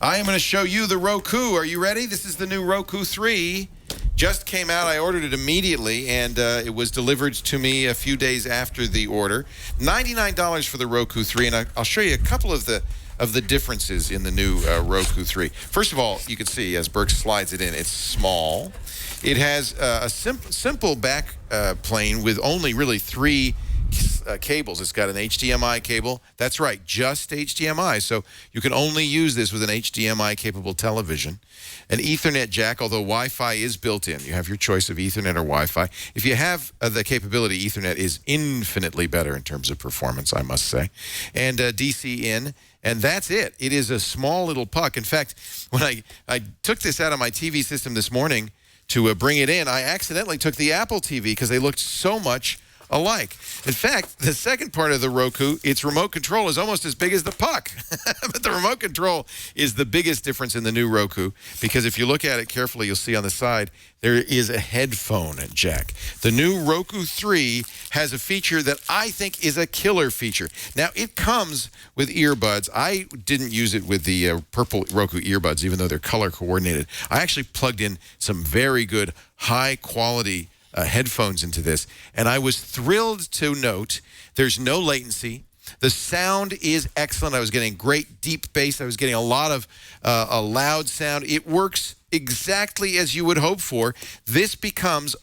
I am going to show you the Roku. Are you ready? This is the new Roku 3. Just came out. I ordered it immediately, and it was delivered to me a few days after the order. $99 for the Roku 3, and I'll show you a couple of the differences in the new Roku 3. First of all, you can see as Burke slides it in, it's small. It has a simple back plane with only really three cables. It's got an HDMI cable. That's right, just HDMI. So you can only use this with an HDMI-capable television. An Ethernet jack, although Wi-Fi is built in. You have your choice of Ethernet or Wi-Fi. If you have the capability, Ethernet is infinitely better in terms of performance, I must say. And DC in. And that's it. It is a small little puck. In fact, when I took this out of my TV system this morning to bring it in, I accidentally took the Apple TV because they looked so much alike. In fact, the second part of the Roku, its remote control is almost as big as the puck. But the remote control is the biggest difference in the new Roku, because if you look at it carefully, you'll see on the side there is a headphone jack. The new Roku 3 has a feature that I think is a killer feature. Now, it comes with earbuds. I didn't use it with the purple Roku earbuds, even though they're color coordinated. I actually plugged in some very good, high-quality headphones into this, and I was thrilled to note there's no latency. The sound is excellent. I was getting great deep bass. I was getting a lot of a loud sound. It works exactly as you would hope for. This becomes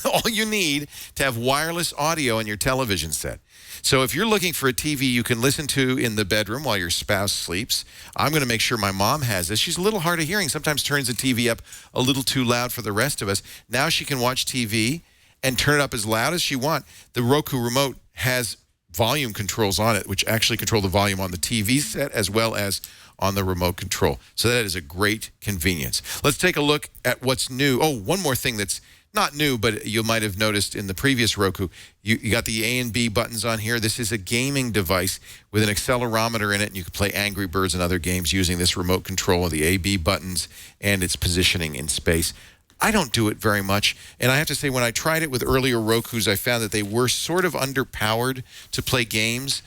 all you need to have wireless audio on your television set. So if you're looking for a TV you can listen to in the bedroom while your spouse sleeps, I'm going to make sure my mom has this. She's a little hard of hearing, sometimes turns the TV up a little too loud for the rest of us. Now she can watch TV and turn it up as loud as she wants. The Roku remote has volume controls on it, which actually control the volume on the TV set as well as on the remote control. So that is a great convenience. Let's take a look at what's new. Oh, one more thing that's not new, but you might have noticed in the previous Roku, you got the A and B buttons on here. This is a gaming device with an accelerometer in it, and you can play Angry Birds and other games using this remote control of the A-B buttons and its positioning in space. I don't do it very much, and I have to say when I tried it with earlier Rokus, I found that they were sort of underpowered to play games.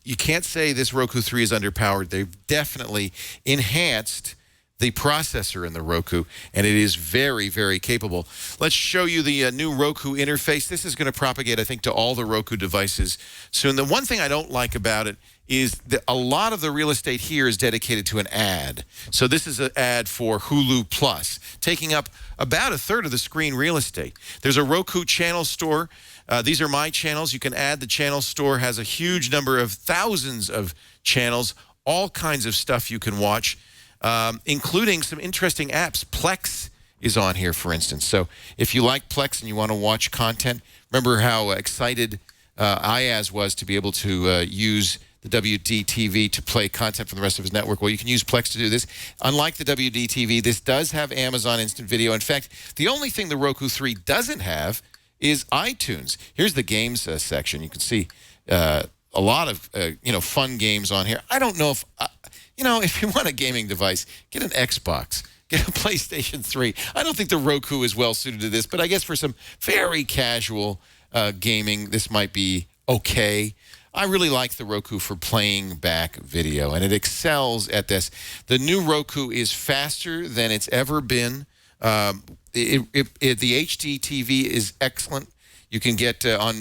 You can't say this Roku 3 is underpowered. They've definitely enhanced the processor in the Roku, and it is very, very capable. Let's show you the new Roku interface. This is going to propagate, I think, to all the Roku devices soon. The one thing I don't like about it is that a lot of the real estate here is dedicated to an ad. So this is an ad for Hulu Plus, taking up about a third of the screen real estate. There's a Roku channel store. These are my channels. You can add. The channel store has a huge number of thousands of channels, all kinds of stuff you can watch, including some interesting apps. Plex is on here, for instance. So if you like Plex and you want to watch content, remember how excited Ayaz was to be able to use the WD-TV to play content from the rest of his network. Well, you can use Plex to do this. Unlike the WD-TV, this does have Amazon Instant Video. In fact, the only thing the Roku 3 doesn't have is iTunes. Here's the games section. You can see a lot of fun games on here. I don't know if if you want a gaming device, get an Xbox, get a PlayStation 3. I don't think the Roku is well suited to this, but I guess for some very casual gaming, this might be okay. I really like the Roku for playing back video, and it excels at this. The new Roku is faster than it's ever been. The HD TV is excellent. You can get on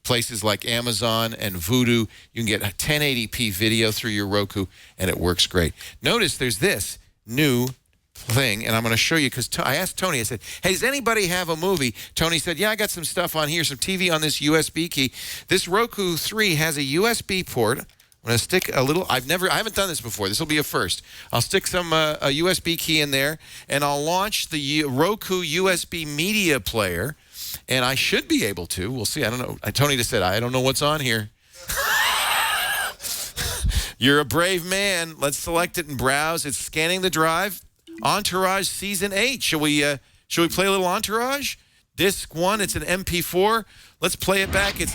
places like Amazon and Vudu, you can get 1080p video through your Roku, and it works great. Notice there's this new thing, and I'm going to show you, because I asked Tony, I said, hey, does anybody have a movie? Tony said, yeah, I got some stuff on here, some TV on this USB key. This Roku 3 has a USB port. I'm going to stick a little, I haven't done this before. This will be a first. I'll stick some a USB key in there, and I'll launch the Roku USB media player, and I should be able to. We'll see. I don't know. Tony just said, I don't know what's on here. You're a brave man. Let's select it and browse. It's scanning the drive. Entourage Season 8. Shall we play a little Entourage? Disc 1, it's an MP4. Let's play it back. It's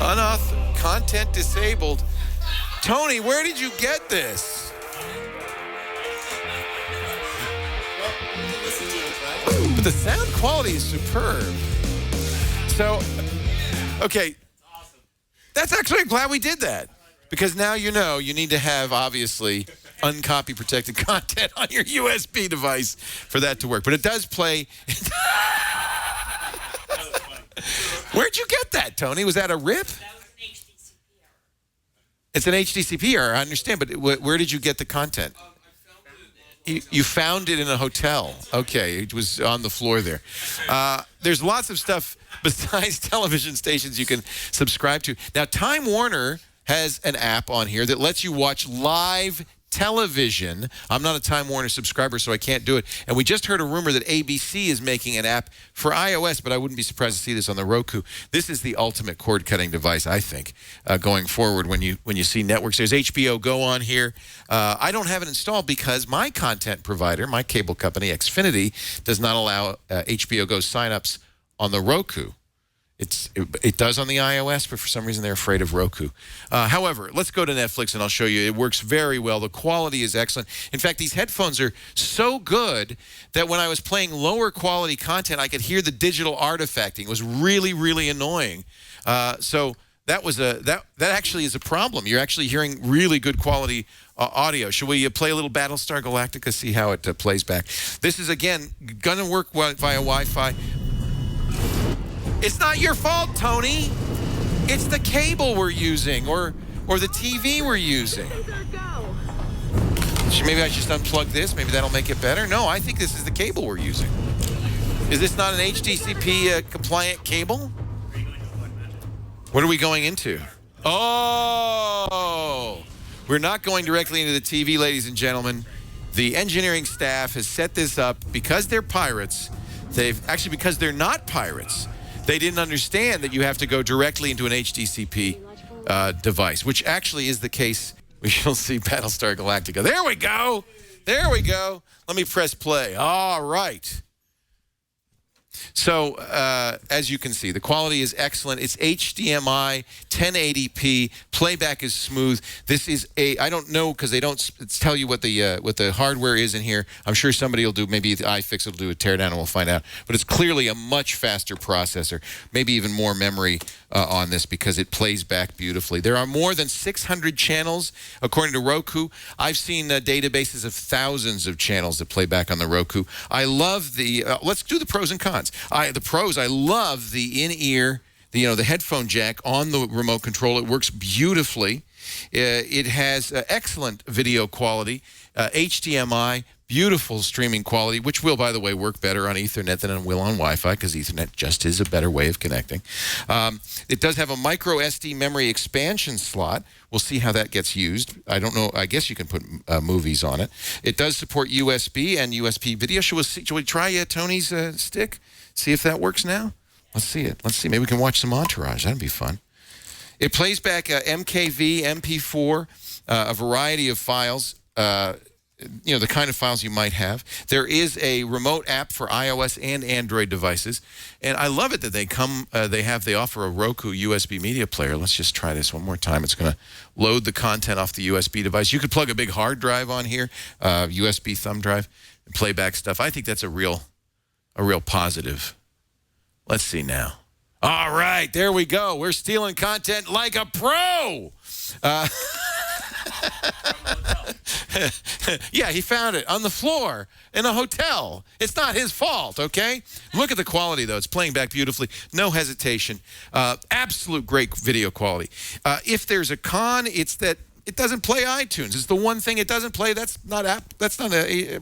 unauthorized, content disabled. Tony, where did you get this? But the sound quality is superb. So, okay. That's actually, I'm glad we did that. Because now you know you need to have, obviously, uncopy protected content on your USB device for that to work. But it does play. Where'd you get that, Tony? Was that a rip? That was an HDCP error. It's an HDCP error, I understand, but where did you get the content? You found it in a hotel. Okay, it was on the floor there. There's lots of stuff besides television stations you can subscribe to. Now, Time Warner has an app on here that lets you watch live television. I'm not a Time Warner subscriber, so I can't do it. And we just heard a rumor that ABC is making an app for iOS, but I wouldn't be surprised to see this on the Roku. This is the ultimate cord-cutting device, I think, going forward when you see networks. There's HBO Go on here. I don't have it installed because my content provider, my cable company, Xfinity, does not allow HBO Go signups on the Roku. It does on the iOS, but for some reason they're afraid of Roku. However, let's go to Netflix and I'll show you. It works very well. The quality is excellent. In fact, these headphones are so good that when I was playing lower quality content, I could hear the digital artifacting. It was really, really annoying. So that was that actually is a problem. You're actually hearing really good quality audio. Should we play a little Battlestar Galactica, see how it plays back? This is, again, going to work via Wi-Fi. It's not your fault, Tony. It's the cable we're using or the TV we're using. Maybe I should just unplug this. Maybe that'll make it better. No, I think this is the cable we're using. Is this not an HDCP compliant cable? What are we going into? Oh, we're not going directly into the TV, ladies and gentlemen. The engineering staff has set this up because they're pirates. Because they're not pirates. They didn't understand that you have to go directly into an HDCP device, which actually is the case. We shall see Battlestar Galactica. There we go. There we go. Let me press play. All right. So, as you can see, the quality is excellent. It's HDMI, 1080p. Playback is smooth. This is I don't know because they don't tell you what the hardware is in here. I'm sure somebody will do, maybe the iFix will do a teardown and we'll find out. But it's clearly a much faster processor, maybe even more memory on this because it plays back beautifully. There are more than 600 channels, according to Roku. I've seen databases of thousands of channels that play back on the Roku. I love the, let's do the pros and cons. The pros, I love the in-ear, the headphone jack on the remote control. It works beautifully. It has excellent video quality, HDMI, beautiful streaming quality, which will, by the way, work better on Ethernet than it will on Wi-Fi because Ethernet just is a better way of connecting. It does have a micro SD memory expansion slot. We'll see how that gets used. I don't know. I guess you can put movies on it. It does support USB and USB video. Should we try Tony's stick? See if that works now? Let's see it. Let's see. Maybe we can watch some Entourage. That'd be fun. It plays back MKV, MP4, a variety of files. The kind of files you might have. There is a remote app for iOS and Android devices, and I love it that they offer a Roku USB media player. Let's just try this one more time. It's going to load the content off the USB device. You could plug a big hard drive on here, USB thumb drive, and play back stuff. I think that's a real positive. Let's see now. All right, there we go. We're stealing content like a pro. Yeah, he found it on the floor in a hotel. It's not his fault, okay? Look at the quality, though. It's playing back beautifully. No hesitation. Absolute great video quality. If there's a con, it's that it doesn't play iTunes. It's the one thing it doesn't play. That's not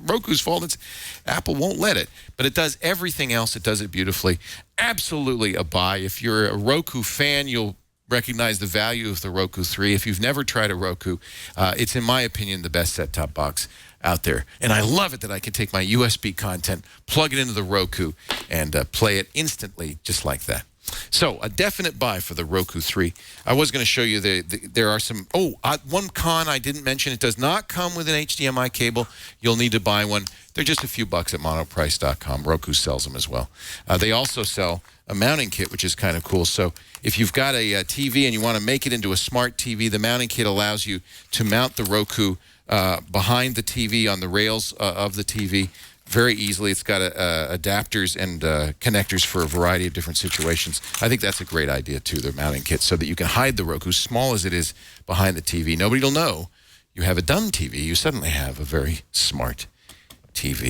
Roku's fault. It's Apple won't let it. But it does everything else. It does it beautifully. Absolutely a buy. If you're a Roku fan, you'll recognize the value of the Roku 3. If you've never tried a Roku, it's, in my opinion, the best set-top box out there. And I love it that I can take my USB content, plug it into the Roku, and play it instantly just like that. So, a definite buy for the Roku 3. I was going to show you there are some... one con I didn't mention. It does not come with an HDMI cable. You'll need to buy one. They're just a few bucks at monoprice.com. Roku sells them as well. They also sell a mounting kit, which is kind of cool. So if you've got a TV and you want to make it into a smart TV, the mounting kit allows you to mount the Roku behind the TV on the rails of the TV. very easily. It's got adapters and connectors for a variety of different situations. I think that's a great idea, too, the mounting kit, so that you can hide the Roku, small as it is, behind the TV. Nobody will know you have a dumb TV. You suddenly have a very smart TV.